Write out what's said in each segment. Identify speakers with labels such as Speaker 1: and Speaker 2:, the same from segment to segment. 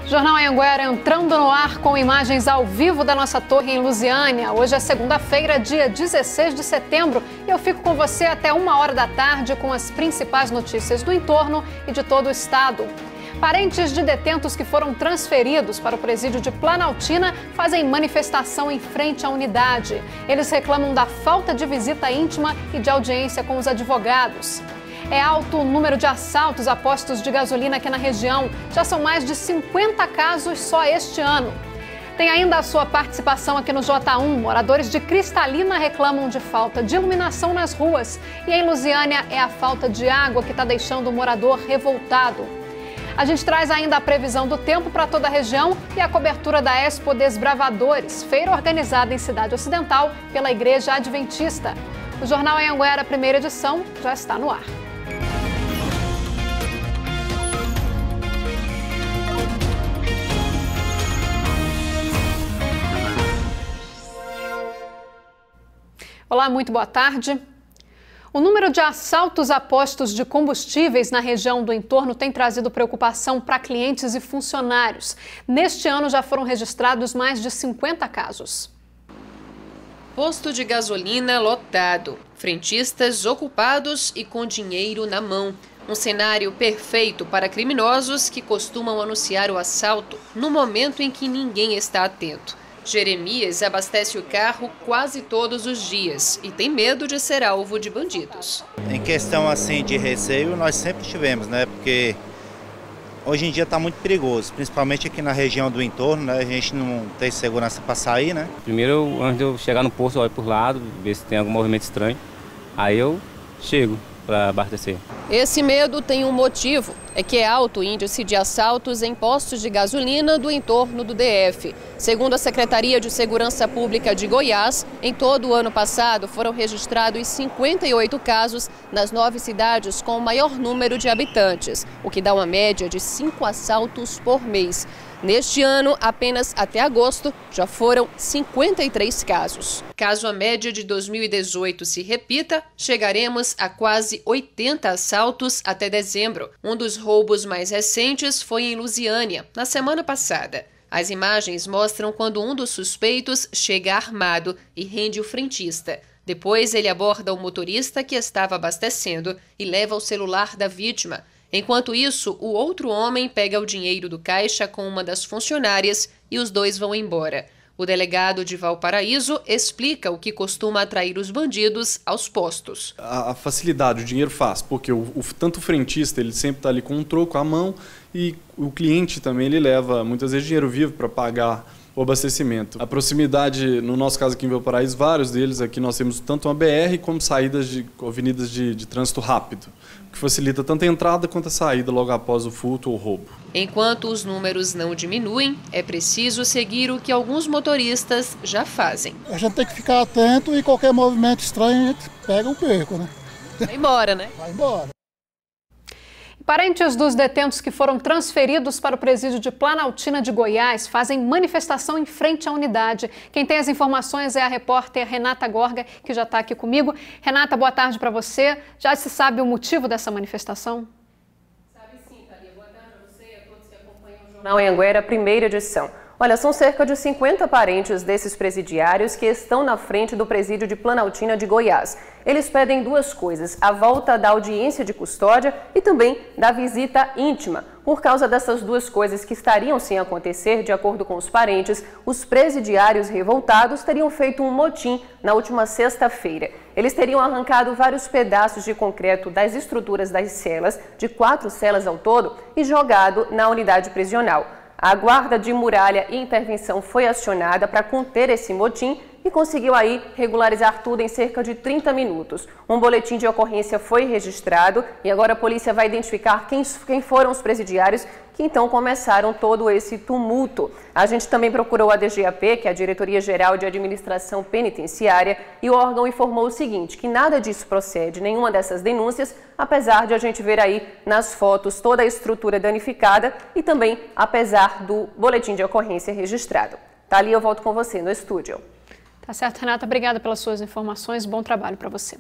Speaker 1: Jornal Anhanguera entrando no ar com imagens ao vivo da nossa torre em Lusiânia. Hoje é segunda-feira, dia 16 de setembro, e eu fico com você até 1h da tarde com as principais notícias do entorno e de todo o estado. Parentes de detentos que foram transferidos para o presídio de Planaltina fazem manifestação em frente à unidade. Eles reclamam da falta de visita íntima e de audiência com os advogados. É alto o número de assaltos a postos de gasolina aqui na região. Já são mais de 50 casos só este ano. Tem ainda a sua participação aqui no J1. Moradores de Cristalina reclamam de falta de iluminação nas ruas. E em Lusiânia é a falta de água que está deixando o morador revoltado. A gente traz ainda a previsão do tempo para toda a região e a cobertura da Expo Desbravadores, feira organizada em Cidade Ocidental pela Igreja Adventista. O Jornal Anhanguera, primeira edição, já está no ar. Olá, muito boa tarde. O número de assaltos a postos de combustíveis na região do entorno tem trazido preocupação para clientes e funcionários. Neste ano já foram registrados mais de 50 casos.
Speaker 2: Posto de gasolina lotado, frentistas ocupados e com dinheiro na mão. Um cenário perfeito para criminosos que costumam anunciar o assalto no momento em que ninguém está atento. Jeremias abastece o carro quase todos os dias e tem medo de ser alvo de bandidos.
Speaker 3: Em questão assim de receio, nós sempre tivemos, né? Porque hoje em dia está muito perigoso, principalmente aqui na região do entorno, né? A gente não tem segurança para sair, né?
Speaker 4: Primeiro, antes de eu chegar no posto, eu olho por lado, ver se tem algum movimento estranho. Aí eu chego para abastecer.
Speaker 2: Esse medo tem um motivo, é que é alto o índice de assaltos em postos de gasolina do entorno do DF. Segundo a Secretaria de Segurança Pública de Goiás, em todo o ano passado foram registrados 58 casos nas 9 cidades com o maior número de habitantes, o que dá uma média de 5 assaltos por mês. Neste ano, apenas até agosto, já foram 53 casos. Caso a média de 2018 se repita, chegaremos a quase 80 assaltos até dezembro. Um dos roubos mais recentes foi em Lusiânia, na semana passada. As imagens mostram quando um dos suspeitos chega armado e rende o frentista. Depois, ele aborda o motorista que estava abastecendo e leva o celular da vítima. Enquanto isso, o outro homem pega o dinheiro do caixa com uma das funcionárias e os dois vão embora. O delegado de Valparaíso explica o que costuma atrair os bandidos aos postos.
Speaker 5: A facilidade, o dinheiro faz, porque tanto o frentista ele sempre está ali com um troco à mão e o cliente também ele leva muitas vezes dinheiro vivo para pagar o abastecimento. A proximidade, no nosso caso aqui em Valparaíso, vários deles aqui nós temos tanto uma BR como saídas de avenidas de trânsito rápido, que facilita tanto a entrada quanto a saída logo após o furto ou roubo.
Speaker 2: Enquanto os números não diminuem, é preciso seguir o que alguns motoristas já fazem.
Speaker 6: A gente tem que ficar atento e qualquer movimento estranho a gente pega o beco, né?
Speaker 2: Vai embora, né?
Speaker 6: Vai embora.
Speaker 1: Parentes dos detentos que foram transferidos para o presídio de Planaltina de Goiás fazem manifestação em frente à unidade. Quem tem as informações é a repórter Renata Gorga, que já está aqui comigo. Renata, boa tarde para você. Já se sabe o motivo dessa manifestação?
Speaker 2: Sabe sim, Thalia. Boa tarde a você e a todos que acompanham o Jornal Anhanguera, primeira edição. Olha, são cerca de 50 parentes desses presidiários que estão na frente do presídio de Planaltina de Goiás. Eles pedem duas coisas: a volta da audiência de custódia e também da visita íntima. Por causa dessas duas coisas que estariam sem acontecer, de acordo com os parentes, os presidiários revoltados teriam feito um motim na última sexta-feira. Eles teriam arrancado vários pedaços de concreto das estruturas das celas, de 4 celas ao todo, e jogado na unidade prisional. A guarda de muralha e intervenção foi acionada para conter esse motim e conseguiu aí regularizar tudo em cerca de 30 minutos. Um boletim de ocorrência foi registrado e agora a polícia vai identificar quem foram os presidiários que então começaram todo esse tumulto. A gente também procurou a DGAP, que é a Diretoria Geral de Administração Penitenciária, e o órgão informou o seguinte, que nada disso procede, nenhuma dessas denúncias, apesar de a gente ver aí nas fotos toda a estrutura danificada e também apesar do boletim de ocorrência registrado. Thalia, eu volto com você no estúdio.
Speaker 1: Tá certo, Renata. Obrigada pelas suas informações. Bom trabalho para você.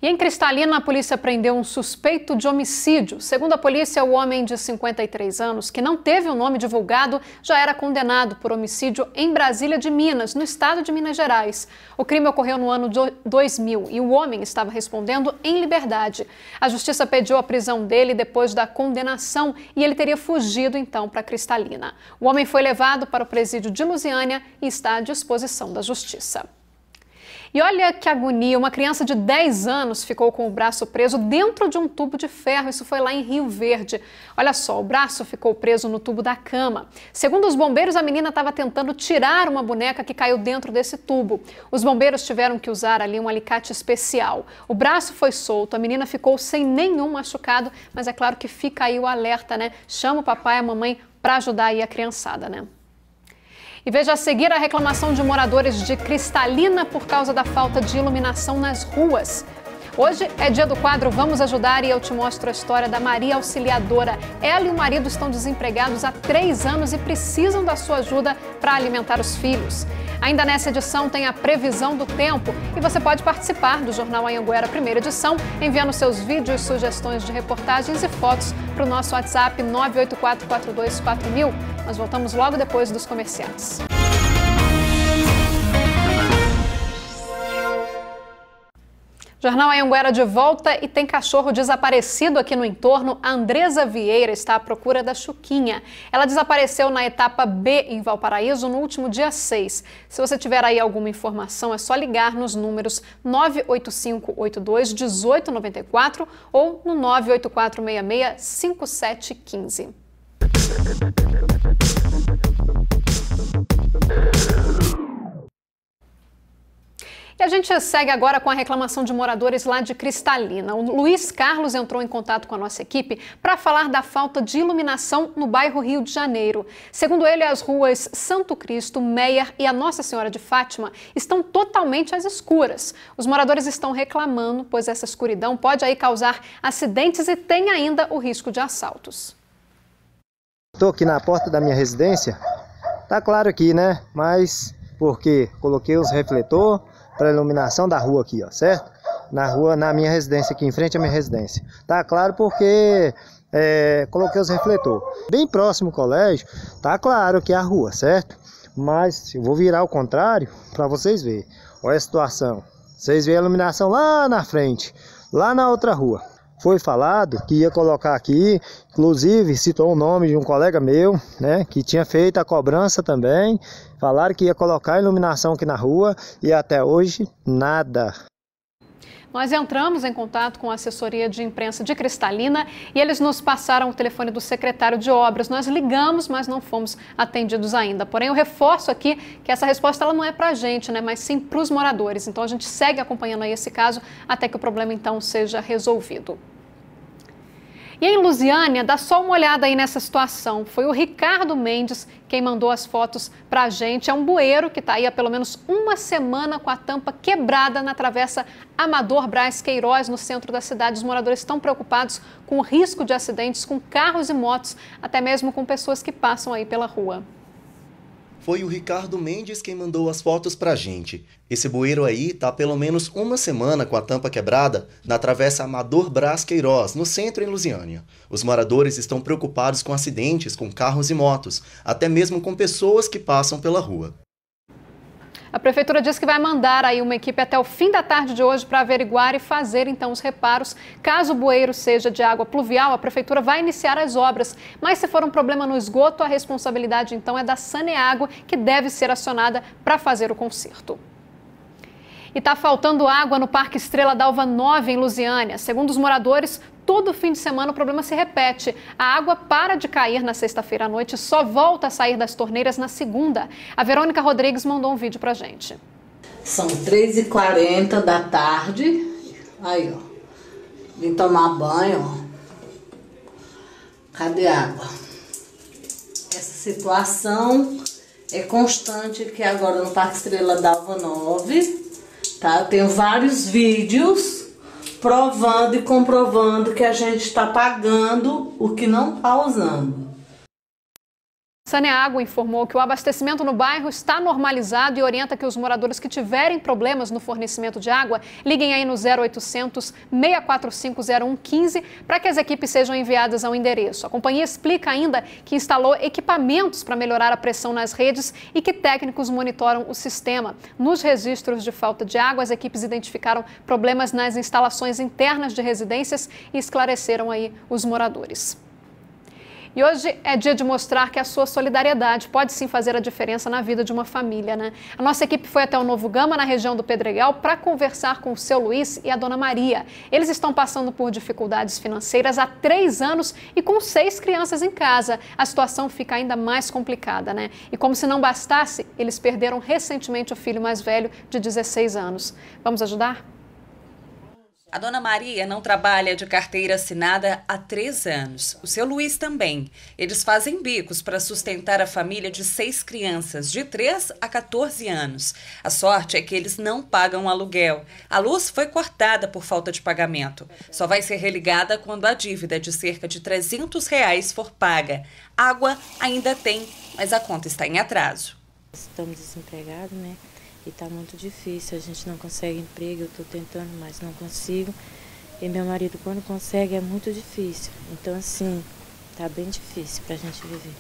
Speaker 1: E em Cristalina, a polícia prendeu um suspeito de homicídio. Segundo a polícia, o homem de 53 anos, que não teve o nome divulgado, já era condenado por homicídio em Brasília de Minas, no estado de Minas Gerais. O crime ocorreu no ano 2000 e o homem estava respondendo em liberdade. A justiça pediu a prisão dele depois da condenação e ele teria fugido então para Cristalina. O homem foi levado para o presídio de Lusiânia e está à disposição da justiça. E olha que agonia, uma criança de 10 anos ficou com o braço preso dentro de um tubo de ferro, isso foi lá em Rio Verde. Olha só, o braço ficou preso no tubo da cama. Segundo os bombeiros, a menina estava tentando tirar uma boneca que caiu dentro desse tubo. Os bombeiros tiveram que usar ali um alicate especial. O braço foi solto, a menina ficou sem nenhum machucado, mas é claro que fica aí o alerta, né? Chama o papai e a mamãe para ajudar aí a criançada, né? E veja a seguir a reclamação de moradores de Cristalina por causa da falta de iluminação nas ruas. Hoje é dia do quadro Vamos Ajudar e eu te mostro a história da Maria Auxiliadora. Ela e o marido estão desempregados há 3 anos e precisam da sua ajuda para alimentar os filhos. Ainda nessa edição tem a previsão do tempo e você pode participar do Jornal Anhanguera primeira edição enviando seus vídeos, sugestões de reportagens e fotos para o nosso WhatsApp 984424000. Nós voltamos logo depois dos comerciais. Jornal Anhanguera de volta e tem cachorro desaparecido aqui no entorno. A Andresa Vieira está à procura da Chuquinha. Ela desapareceu na etapa B em Valparaíso no último dia 6. Se você tiver aí alguma informação, é só ligar nos números 98582-1894 ou no 98466-5715. E a gente segue agora com a reclamação de moradores lá de Cristalina. O Luiz Carlos entrou em contato com a nossa equipe para falar da falta de iluminação no bairro Rio de Janeiro. Segundo ele, as ruas Santo Cristo, Meyer e a Nossa Senhora de Fátima estão totalmente às escuras. Os moradores estão reclamando, pois essa escuridão pode aí causar acidentes e tem ainda o risco de assaltos.
Speaker 7: Estou aqui na porta da minha residência. Tá claro aqui, né? Mas porque coloquei os refletores para iluminação da rua aqui, ó, certo? Na rua, na minha residência aqui, em frente à minha residência. Tá claro porque coloquei os refletores. Bem próximo ao colégio, tá claro que é a rua, certo? Mas eu vou virar ao contrário para vocês verem. Olha a situação. Vocês veem a iluminação lá na frente, lá na outra rua. Foi falado que ia colocar aqui, inclusive citou o nome de um colega meu, né, que tinha feito a cobrança também. Falaram que ia colocar iluminação aqui na rua e até hoje nada.
Speaker 1: Nós entramos em contato com a assessoria de imprensa de Cristalina e eles nos passaram o telefone do secretário de obras. Nós ligamos, mas não fomos atendidos ainda. Porém, eu reforço aqui que essa resposta ela não é para a gente, né, mas sim para os moradores. Então, a gente segue acompanhando aí esse caso até que o problema, então, seja resolvido. E em Lusiânia, dá só uma olhada aí nessa situação. Foi o Ricardo Mendes quem mandou as fotos pra gente. É um bueiro que está aí há pelo menos uma semana com a tampa quebrada na travessa Amador Braz Queiroz, no centro da cidade. Os moradores estão preocupados com o risco de acidentes com carros e motos, até mesmo com pessoas que passam aí pela rua.
Speaker 8: Foi o Ricardo Mendes quem mandou as fotos pra gente. Esse bueiro aí tá há pelo menos uma semana com a tampa quebrada na travessa Amador Braz Queiroz, no centro em Lusiânia. Os moradores estão preocupados com acidentes com carros e motos, até mesmo com pessoas que passam pela rua.
Speaker 1: A prefeitura diz que vai mandar aí uma equipe até o fim da tarde de hoje para averiguar e fazer então os reparos. Caso o bueiro seja de água pluvial, a prefeitura vai iniciar as obras. Mas se for um problema no esgoto, a responsabilidade então é da Saneágua, que deve ser acionada para fazer o conserto. E está faltando água no Parque Estrela d'Alva 9, em Lusiânia. Segundo os moradores, todo fim de semana o problema se repete. A água para de cair na sexta-feira à noite e só volta a sair das torneiras na segunda. A Verônica Rodrigues mandou um vídeo pra gente.
Speaker 9: São 3h40 da tarde. Aí, ó. Vim tomar banho, ó. Cadê a água? Essa situação é constante aqui agora no Parque Estrela d'Alva 9. Tá? Eu tenho vários vídeos provando e comprovando que a gente está pagando o que não está usando.
Speaker 1: Saneago informou que o abastecimento no bairro está normalizado e orienta que os moradores que tiverem problemas no fornecimento de água liguem aí no 0800 645 0115 para que as equipes sejam enviadas ao endereço. A companhia explica ainda que instalou equipamentos para melhorar a pressão nas redes e que técnicos monitoram o sistema. Nos registros de falta de água, as equipes identificaram problemas nas instalações internas de residências e esclareceram aí os moradores. E hoje é dia de mostrar que a sua solidariedade pode sim fazer a diferença na vida de uma família, né? A nossa equipe foi até o Novo Gama, na região do Pedregal, para conversar com o seu Luiz e a dona Maria. Eles estão passando por dificuldades financeiras há 3 anos e com 6 crianças em casa. A situação fica ainda mais complicada, né? E como se não bastasse, eles perderam recentemente o filho mais velho, de 16 anos. Vamos ajudar?
Speaker 10: A dona Maria não trabalha de carteira assinada há 3 anos. O seu Luiz também. Eles fazem bicos para sustentar a família de 6 crianças, de 3 a 14 anos. A sorte é que eles não pagam aluguel. A luz foi cortada por falta de pagamento. Só vai ser religada quando a dívida de cerca de R$300 for paga. Água ainda tem, mas a conta está em atraso.
Speaker 11: Estamos desempregados, né? E tá muito difícil, a gente não consegue emprego, eu tô tentando, mas não consigo. E meu marido, quando consegue, é muito difícil. Então, assim, tá bem difícil pra gente viver.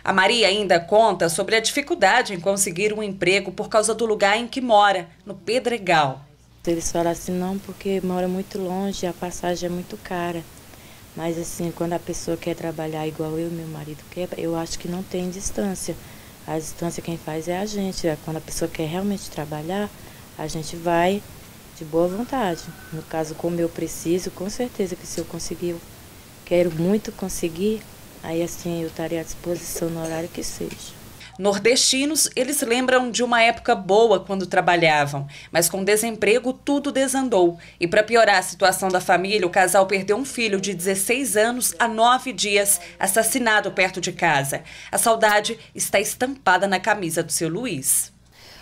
Speaker 10: A Maria ainda conta sobre a dificuldade em conseguir um emprego por causa do lugar em que mora, no Pedregal.
Speaker 11: Eles falam assim, não, porque mora muito longe, a passagem é muito cara. Mas, assim, quando a pessoa quer trabalhar igual eu e meu marido quer, eu acho que não tem distância. A distância quem faz é a gente. Quando a pessoa quer realmente trabalhar, a gente vai de boa vontade. No caso, como eu preciso, com certeza que se eu conseguir, eu quero muito conseguir, aí assim eu estarei à disposição no horário que seja.
Speaker 10: Nordestinos, eles lembram de uma época boa quando trabalhavam, mas com desemprego tudo desandou. E para piorar a situação da família, o casal perdeu um filho de 16 anos há 9 dias, assassinado perto de casa. A saudade está estampada na camisa do seu Luiz.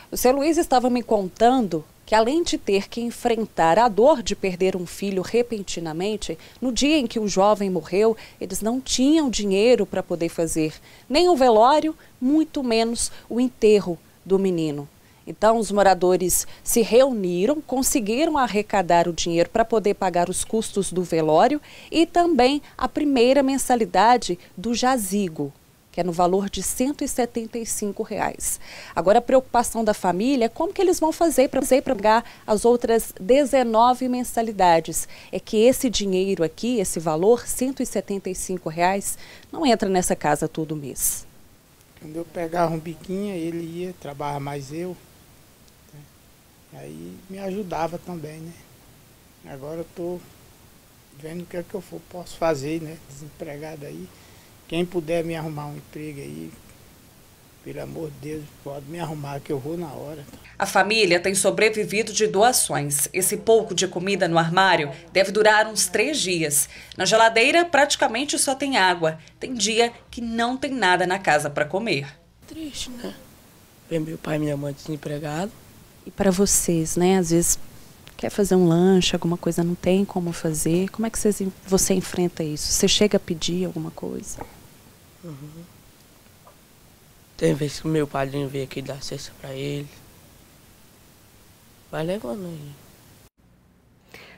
Speaker 12: O seu Luiz estava me contando que, além de ter que enfrentar a dor de perder um filho repentinamente, no dia em que o jovem morreu, eles não tinham dinheiro para poder fazer nem o velório, muito menos o enterro do menino. Então, os moradores se reuniram, conseguiram arrecadar o dinheiro para poder pagar os custos do velório e também a primeira mensalidade do jazigo, que é no valor de R$175. Agora, a preocupação da família é como que eles vão fazer para pagar as outras 19 mensalidades. É que esse dinheiro aqui, esse valor, R$175, não entra nessa casa todo mês.
Speaker 13: Quando eu pegava um biquinho, ele ia, trabalhava mais eu. Aí me ajudava também, né? Agora eu estou vendo o que é que eu posso fazer, né? Desempregado aí. Quem puder me arrumar um emprego aí, pelo amor de Deus, pode me arrumar que eu vou na hora.
Speaker 10: A família tem sobrevivido de doações. Esse pouco de comida no armário deve durar uns 3 dias. Na geladeira praticamente só tem água. Tem dia que não tem nada na casa para comer.
Speaker 14: Triste, né? Ver meu pai e minha mãe desempregados.
Speaker 12: E para vocês, né? Às vezes quer fazer um lanche, alguma coisa não tem como fazer. Como é que você enfrenta isso? Você chega a pedir alguma coisa?
Speaker 14: Uhum. Tem vezes que o meu padrinho vem aqui dar cesta para ele. Vai levando aí.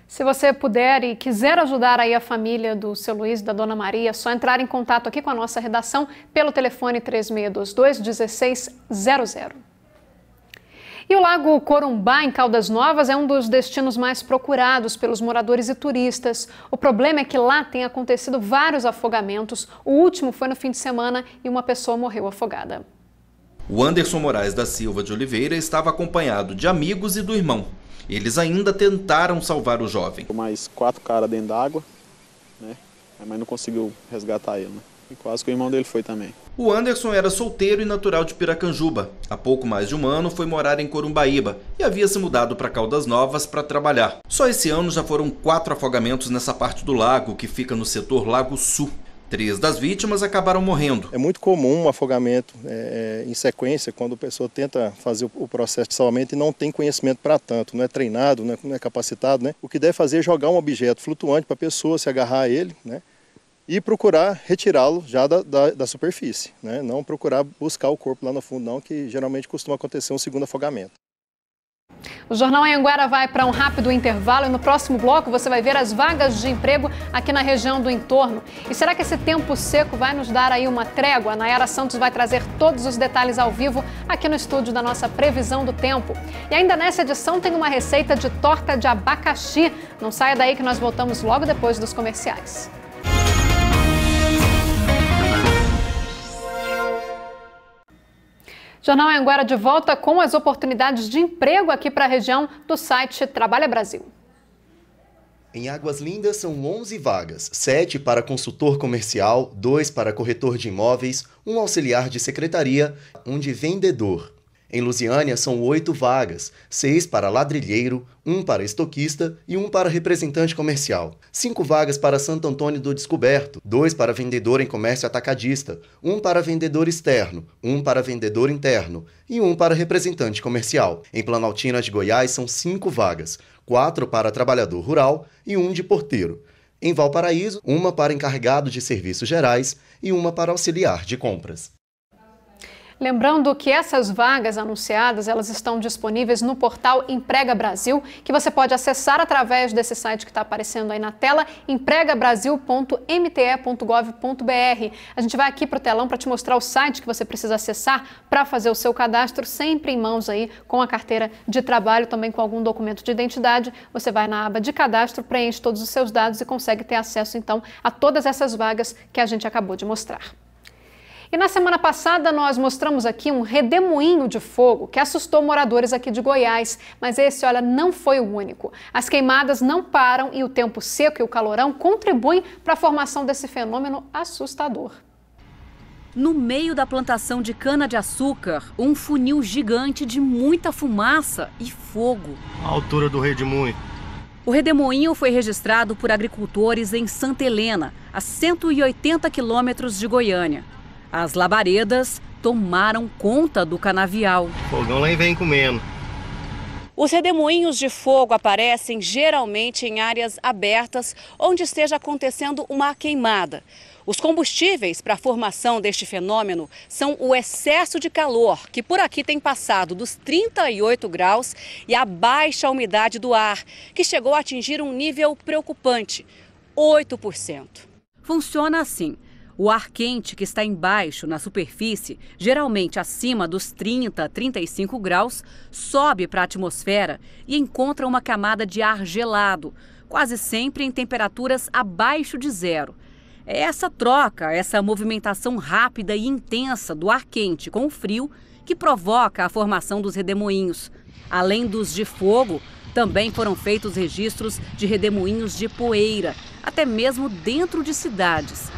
Speaker 1: Se você puder e quiser ajudar aí a família do seu Luiz e da dona Maria, é só entrar em contato aqui com a nossa redação pelo telefone 3622-1600. E o Lago Corumbá, em Caldas Novas, é um dos destinos mais procurados pelos moradores e turistas. O problema é que lá tem acontecido vários afogamentos. O último foi no fim de semana e uma pessoa morreu afogada.
Speaker 15: O Anderson Moraes da Silva de Oliveira estava acompanhado de amigos e do irmão. Eles ainda tentaram salvar o jovem.
Speaker 16: Mais 4 caras dentro d'água, né? Mas não conseguiu resgatar ele, né? E quase que o irmão dele foi também.
Speaker 15: O Anderson era solteiro e natural de Piracanjuba. Há pouco mais de um ano foi morar em Corumbaíba e havia se mudado para Caldas Novas para trabalhar. Só esse ano já foram 4 afogamentos nessa parte do lago, que fica no setor Lago Sul. 3 das vítimas acabaram morrendo.
Speaker 17: É muito comum um afogamento em sequência, quando a pessoa tenta fazer o processo de salvamento e não tem conhecimento para tanto, não é treinado, não é capacitado, né? O que deve fazer é jogar um objeto flutuante para a pessoa se agarrar a ele, né? e procurar retirá-lo já da superfície, né? Não procurar buscar o corpo lá no fundo não, que geralmente costuma acontecer um segundo afogamento.
Speaker 1: O Jornal Anhanguera vai para um rápido intervalo e no próximo bloco você vai ver as vagas de emprego aqui na região do entorno. E será que esse tempo seco vai nos dar aí uma trégua? A Nayara Santos vai trazer todos os detalhes ao vivo aqui no estúdio da nossa previsão do tempo. E ainda nessa edição tem uma receita de torta de abacaxi. Não saia daí que nós voltamos logo depois dos comerciais. Jornal Anhanguera de volta com as oportunidades de emprego aqui para a região do site Trabalha Brasil.
Speaker 8: Em Águas Lindas são 11 vagas, 7 para consultor comercial, 2 para corretor de imóveis, 1 auxiliar de secretaria, 1 de vendedor. Em Lusiânia são 8 vagas, 6 para ladrilheiro, 1 para estoquista e 1 para representante comercial. 5 vagas para Santo Antônio do Descoberto, 2 para vendedor em comércio atacadista, 1 para vendedor externo, 1 para vendedor interno e 1 para representante comercial. Em Planaltina de Goiás são 5 vagas, 4 para trabalhador rural e 1 de porteiro. Em Valparaíso, 1 para encarregado de serviços gerais e 1 para auxiliar de compras.
Speaker 1: Lembrando que essas vagas anunciadas, elas estão disponíveis no portal Emprega Brasil, que você pode acessar através desse site que está aparecendo aí na tela, empregabrasil.mte.gov.br. A gente vai aqui para o telão para te mostrar o site que você precisa acessar para fazer o seu cadastro, sempre em mãos aí com a carteira de trabalho, também com algum documento de identidade. Você vai na aba de cadastro, preenche todos os seus dados e consegue ter acesso então a todas essas vagas que a gente acabou de mostrar. E na semana passada nós mostramos aqui um redemoinho de fogo que assustou moradores aqui de Goiás, mas esse, olha, não foi o único. As queimadas não param e o tempo seco e o calorão contribuem para a formação desse fenômeno assustador.
Speaker 18: No meio da plantação de cana-de-açúcar, um funil gigante de muita fumaça e fogo.
Speaker 19: A altura do redemoinho.
Speaker 18: O redemoinho foi registrado por agricultores em Santa Helena, a 180 quilômetros de Goiânia. As labaredas tomaram conta do canavial.
Speaker 19: O fogão lá vem comendo.
Speaker 18: Os redemoinhos de fogo aparecem geralmente em áreas abertas onde esteja acontecendo uma queimada. Os combustíveis para a formação deste fenômeno são o excesso de calor, que por aqui tem passado dos 38 graus, e a baixa umidade do ar, que chegou a atingir um nível preocupante, 8%. Funciona assim. O ar quente que está embaixo, na superfície, geralmente acima dos 30 a 35 graus, sobe para a atmosfera e encontra uma camada de ar gelado, quase sempre em temperaturas abaixo de zero. É essa troca, essa movimentação rápida e intensa do ar quente com o frio que provoca a formação dos redemoinhos. Além dos de fogo, também foram feitos registros de redemoinhos de poeira, até mesmo dentro de cidades.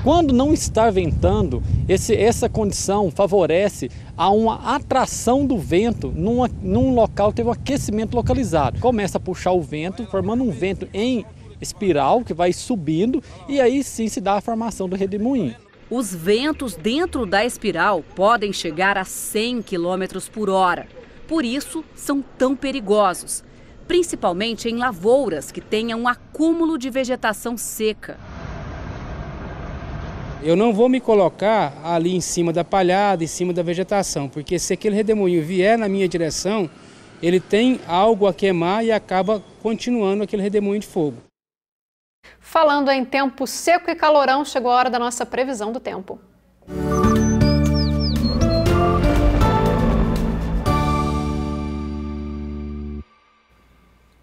Speaker 20: Quando não está ventando, essa condição favorece a uma atração do vento num local que teve um aquecimento localizado. Começa a puxar o vento, formando um vento em espiral que vai subindo e aí sim se dá a formação do redemoinho.
Speaker 18: Os ventos dentro da espiral podem chegar a 100 km por hora. Por isso, são tão perigosos, principalmente em lavouras que tenham um acúmulo de vegetação seca.
Speaker 21: Eu não vou me colocar ali em cima da palhada, em cima da vegetação, porque se aquele redemoinho vier na minha direção, ele tem algo a queimar e acaba continuando aquele redemoinho de fogo.
Speaker 1: Falando em tempo seco e calorão, chegou a hora da nossa previsão do tempo.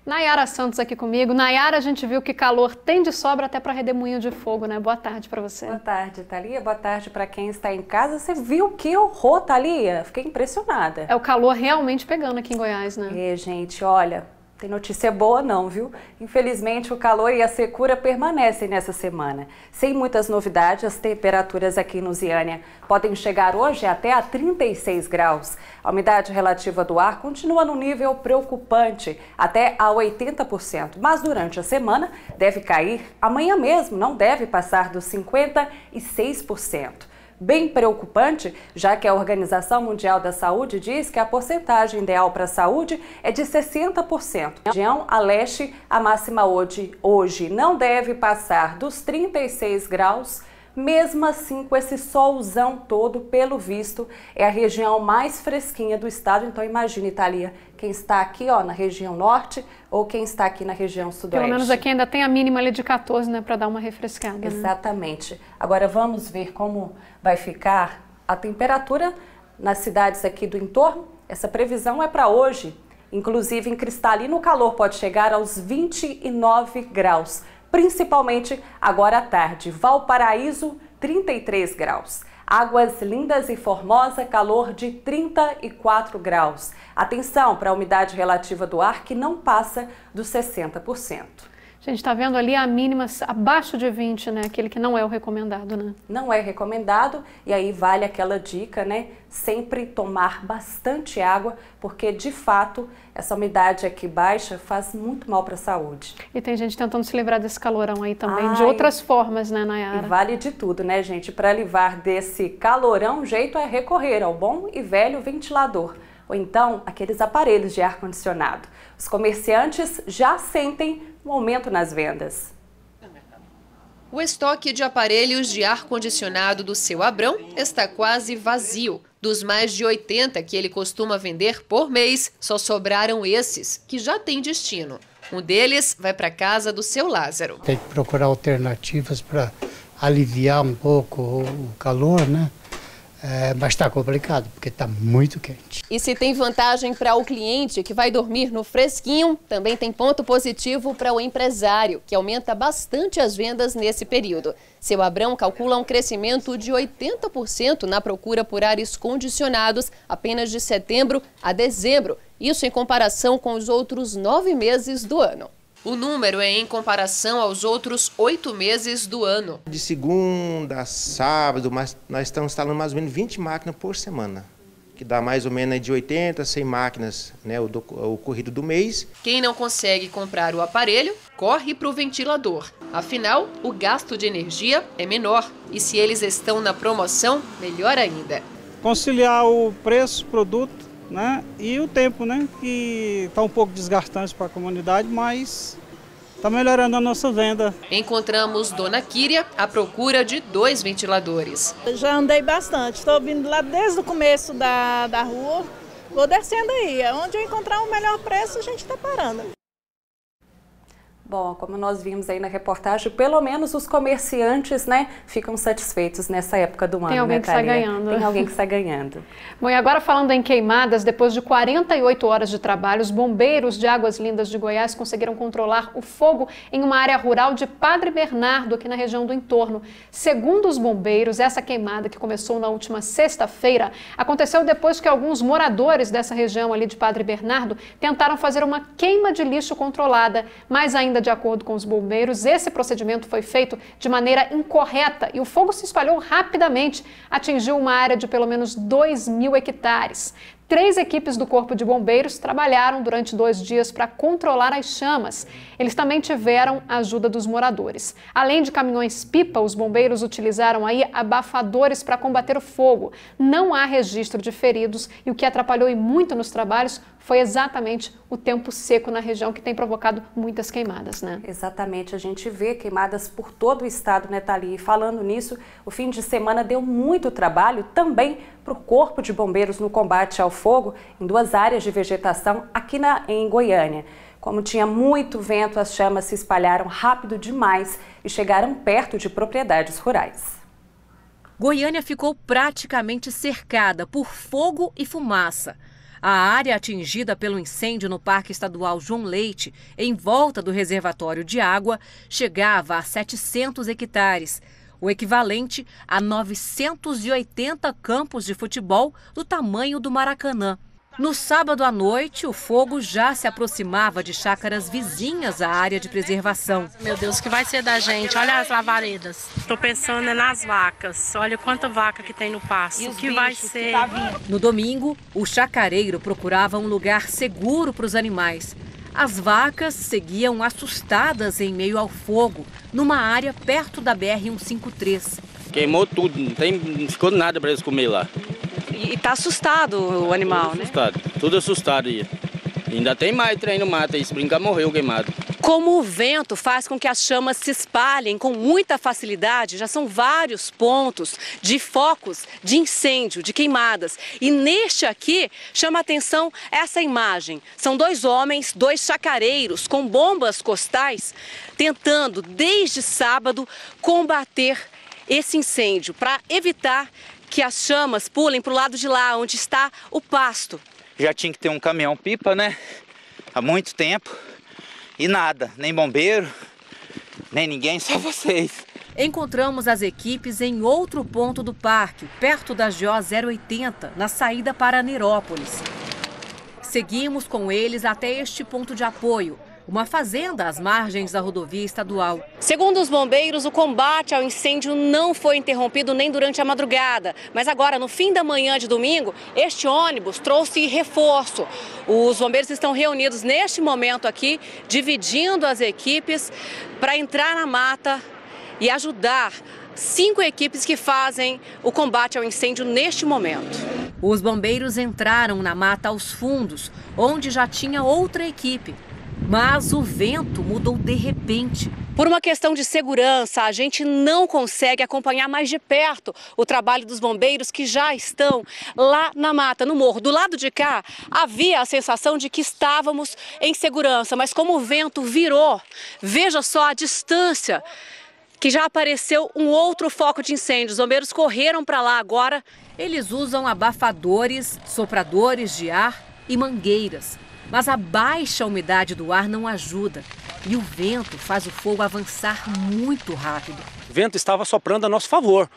Speaker 1: Nayara Santos aqui comigo. Nayara, a gente viu que calor tem de sobra até para redemoinho de fogo, né? Boa tarde para você.
Speaker 12: Boa tarde, Thalia. Boa tarde para quem está em casa. Você viu que horror, Thalia? Fiquei impressionada.
Speaker 1: É o calor realmente pegando aqui em Goiás, né?
Speaker 12: É, gente, olha, tem notícia boa não, viu? Infelizmente, o calor e a secura permanecem nessa semana. Sem muitas novidades, as temperaturas aqui em Lusiânia podem chegar hoje até a 36 graus. A umidade relativa do ar continua no nível preocupante, até a 80%. Mas durante a semana deve cair, amanhã mesmo não deve passar dos 56%. bem preocupante, já que a Organização Mundial da Saúde diz que a porcentagem ideal para a saúde é de 60%. Na região a leste, a máxima hoje não deve passar dos 36 graus. Mesmo assim, com esse solzão todo, pelo visto, é a região mais fresquinha do estado. Então imagine, Thalia, quem está aqui na região norte ou quem está aqui na região sudoeste.
Speaker 1: Pelo menos aqui ainda tem a mínima ali de 14, né, para dar uma refrescada.
Speaker 12: Exatamente. Né? Agora vamos ver como vai ficar a temperatura nas cidades aqui do entorno. Essa previsão é para hoje. Inclusive em Cristalina o calor pode chegar aos 29 graus. Principalmente agora à tarde. Valparaíso, 33 graus. Águas Lindas e Formosa, calor de 34 graus. Atenção para a umidade relativa do ar que não passa dos 60%.
Speaker 1: A gente está vendo ali a mínima abaixo de 20, né? Aquele que não é o recomendado, né?
Speaker 12: Não é recomendado e aí vale aquela dica, né? Sempre tomar bastante água, porque de fato essa umidade aqui baixa faz muito mal para a saúde.
Speaker 1: E tem gente tentando se livrar desse calorão aí também, de outras formas, né, Nayara?
Speaker 12: E vale de tudo, né, gente? Para livrar desse calorão, o jeito é recorrer ao bom e velho ventilador. Ou então aqueles aparelhos de ar-condicionado. Os comerciantes já sentem um aumento nas vendas.
Speaker 3: O estoque de aparelhos de ar-condicionado do seu Abrão está quase vazio. Dos mais de 80 que ele costuma vender por mês, só sobraram esses, que já têm destino. Um deles vai para a casa do seu Lázaro.
Speaker 22: Tem que procurar alternativas para aliviar um pouco o calor, né? Mas está complicado, porque está muito quente.
Speaker 3: E se tem vantagem para o cliente que vai dormir no fresquinho, também tem ponto positivo para o empresário, que aumenta bastante as vendas nesse período. Seu Abrão calcula um crescimento de 80% na procura por ares condicionados apenas de setembro a dezembro, isso em comparação com os outros 9 meses do ano. O número é em comparação aos outros 8 meses do ano.
Speaker 23: De segunda a sábado, nós estamos instalando mais ou menos 20 máquinas por semana, que dá mais ou menos de 80 a 100 máquinas, né, o corrido do mês.
Speaker 3: Quem não consegue comprar o aparelho, corre para o ventilador. Afinal, o gasto de energia é menor e se eles estão na promoção, melhor ainda.
Speaker 24: Conciliar o preço, produto, né? E o tempo, né? Que está um pouco desgastante para a comunidade, mas está melhorando a nossa venda.
Speaker 3: Encontramos Dona Quíria à procura de 2 ventiladores.
Speaker 25: Eu já andei bastante, estou vindo lá desde o começo da rua, vou descendo aí. Onde eu encontrar o melhor preço, a gente está parando.
Speaker 12: Bom, como nós vimos aí na reportagem, pelo menos os comerciantes, né, ficam satisfeitos nessa época do ano.
Speaker 1: Tem alguém
Speaker 12: né,
Speaker 1: que está ganhando.
Speaker 12: Tem alguém que está ganhando.
Speaker 1: Bom, e agora falando em queimadas, depois de 48 horas de trabalho, os bombeiros de Águas Lindas de Goiás conseguiram controlar o fogo em uma área rural de Padre Bernardo, aqui na região do entorno. Segundo os bombeiros, essa queimada, que começou na última sexta-feira, aconteceu depois que alguns moradores dessa região ali de Padre Bernardo tentaram fazer uma queima de lixo controlada, mas ainda de acordo com os bombeiros, esse procedimento foi feito de maneira incorreta e o fogo se espalhou rapidamente, atingiu uma área de pelo menos 2.000 hectares. 3 equipes do Corpo de Bombeiros trabalharam durante 2 dias para controlar as chamas. Eles também tiveram a ajuda dos moradores. Além de caminhões-pipa, os bombeiros utilizaram aí abafadores para combater o fogo. Não há registro de feridos e o que atrapalhou e muito nos trabalhos foi exatamente o tempo seco na região que tem provocado muitas queimadas, né?
Speaker 12: Exatamente, a gente vê queimadas por todo o estado, né, Thalia? E falando nisso, o fim de semana deu muito trabalho também para o Corpo de Bombeiros no combate ao fogo em 2 áreas de vegetação aqui em Goiânia. Como tinha muito vento, as chamas se espalharam rápido demais e chegaram perto de propriedades rurais.
Speaker 26: Goiânia ficou praticamente cercada por fogo e fumaça. A área atingida pelo incêndio no Parque Estadual João Leite, em volta do reservatório de água, chegava a 700 hectares, o equivalente a 980 campos de futebol do tamanho do Maracanã. No sábado à noite, o fogo já se aproximava de chácaras vizinhas à área de preservação.
Speaker 27: Meu Deus, o que vai ser da gente? Olha as lavaredas. Estou pensando nas vacas. Olha quanta vaca que tem no pasto. O que vai ser?
Speaker 26: No domingo, o chacareiro procurava um lugar seguro para os animais. As vacas seguiam assustadas em meio ao fogo, numa área perto da BR-153.
Speaker 2: Queimou tudo, não ficou nada para eles comer lá.
Speaker 18: E tá assustado o animal, né?
Speaker 2: Assustado, tudo assustado aí. Ainda tem mais trem no mato aí, se brincar morreu queimado.
Speaker 18: Como o vento faz com que as chamas se espalhem com muita facilidade, já são vários pontos de focos de incêndio, de queimadas. E neste aqui chama a atenção essa imagem. São 2 homens, 2 chacareiros com bombas costais tentando desde sábado combater esse incêndio para evitar que as chamas pulem para o lado de lá, onde está o pasto.
Speaker 4: Já tinha que ter um caminhão-pipa, né? Há muito tempo. E nada, nem bombeiro, nem ninguém, só vocês.
Speaker 26: Encontramos as equipes em outro ponto do parque, perto da GO 080, na saída para Nerópolis. Seguimos com eles até este ponto de apoio, uma fazenda às margens da rodovia estadual.
Speaker 18: Segundo os bombeiros, o combate ao incêndio não foi interrompido nem durante a madrugada. Mas agora, no fim da manhã de domingo, este ônibus trouxe reforço. Os bombeiros estão reunidos neste momento aqui, dividindo as equipes para entrar na mata e ajudar 5 equipes que fazem o combate ao incêndio neste momento.
Speaker 26: Os bombeiros entraram na mata aos fundos, onde já tinha outra equipe. Mas o vento mudou de repente.
Speaker 18: Por uma questão de segurança, a gente não consegue acompanhar mais de perto o trabalho dos bombeiros que já estão lá na mata, no morro. Do lado de cá, havia a sensação de que estávamos em segurança, mas como o vento virou, veja só a distância, que já apareceu um outro foco de incêndio. Os bombeiros correram para lá agora.
Speaker 26: Eles usam abafadores, sopradores de ar e mangueiras. Mas a baixa umidade do ar não ajuda e o vento faz o fogo avançar muito rápido.
Speaker 5: O vento estava soprando a nosso favor,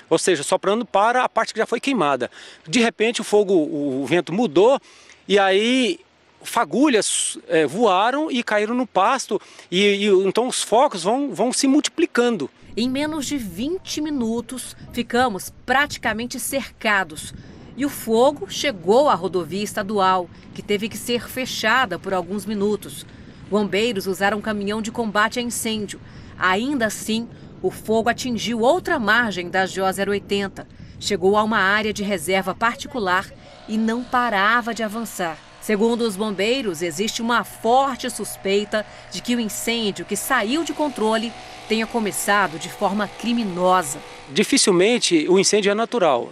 Speaker 5: ou seja, soprando para a parte que já foi queimada. De repente o vento mudou e aí fagulhas voaram e caíram no pasto e então os focos vão se multiplicando.
Speaker 26: Em menos de 20 minutos ficamos praticamente cercados. E o fogo chegou à rodovia estadual, que teve que ser fechada por alguns minutos. Bombeiros usaram um caminhão de combate a incêndio. Ainda assim, o fogo atingiu outra margem da GO 080. Chegou a uma área de reserva particular e não parava de avançar. Segundo os bombeiros, existe uma forte suspeita de que o incêndio que saiu de controle tenha começado de forma criminosa.
Speaker 5: Dificilmente o incêndio é natural.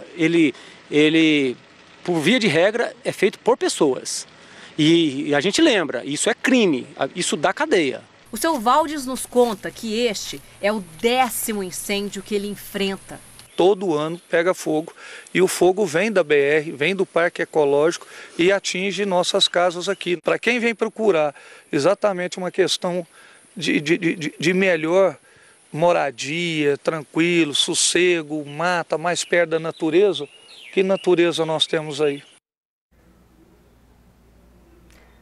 Speaker 5: Ele, por via de regra, é feito por pessoas. E a gente lembra, isso é crime, isso dá cadeia.
Speaker 26: O seu Valdes nos conta que este é o 10º incêndio que ele enfrenta.
Speaker 6: Todo ano pega fogo e o fogo vem da BR, vem do Parque Ecológico e atinge nossas casas aqui. Para quem vem procurar exatamente uma questão de melhor moradia, tranquilo, sossego, mata, mais perto da natureza, que natureza nós temos aí?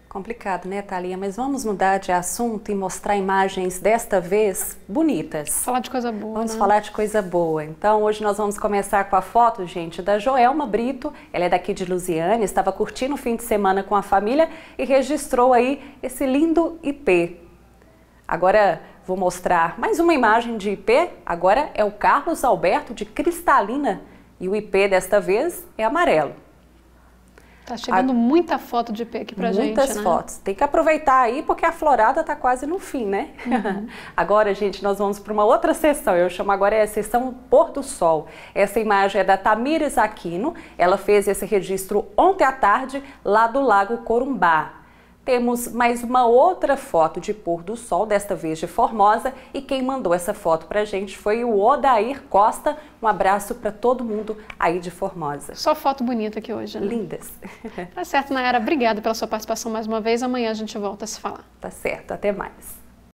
Speaker 12: Complicado, né, Thalia? Mas vamos mudar de assunto e mostrar imagens, desta vez, bonitas.
Speaker 1: Falar de coisa boa,
Speaker 12: Vamos
Speaker 1: né?
Speaker 12: falar de coisa boa. Então, hoje nós vamos começar com a foto, gente, da Joelma Brito. Ela é daqui de Lusiânia, estava curtindo o fim de semana com a família e registrou aí esse lindo IP. Agora, vou mostrar mais uma imagem de IP. Agora é o Carlos Alberto de Cristalina. E o IP desta vez é amarelo.
Speaker 1: Tá chegando muita foto de IP aqui pra gente, né?
Speaker 12: Muitas fotos. Tem que aproveitar aí porque a florada tá quase no fim, né? Uhum. Agora, gente, nós vamos para uma outra sessão. Eu chamo agora a sessão Pôr do Sol. Essa imagem é da Tamires Aquino. Ela fez esse registro ontem à tarde lá do Lago Corumbá. Temos mais uma outra foto de pôr do sol, desta vez de Formosa, e quem mandou essa foto pra gente foi o Odair Costa. Um abraço para todo mundo aí de Formosa.
Speaker 1: Só foto bonita aqui hoje, né?
Speaker 12: Lindas.
Speaker 1: Tá certo, Nayara. Obrigada pela sua participação mais uma vez. Amanhã a gente volta a se falar.
Speaker 12: Tá certo. Até mais.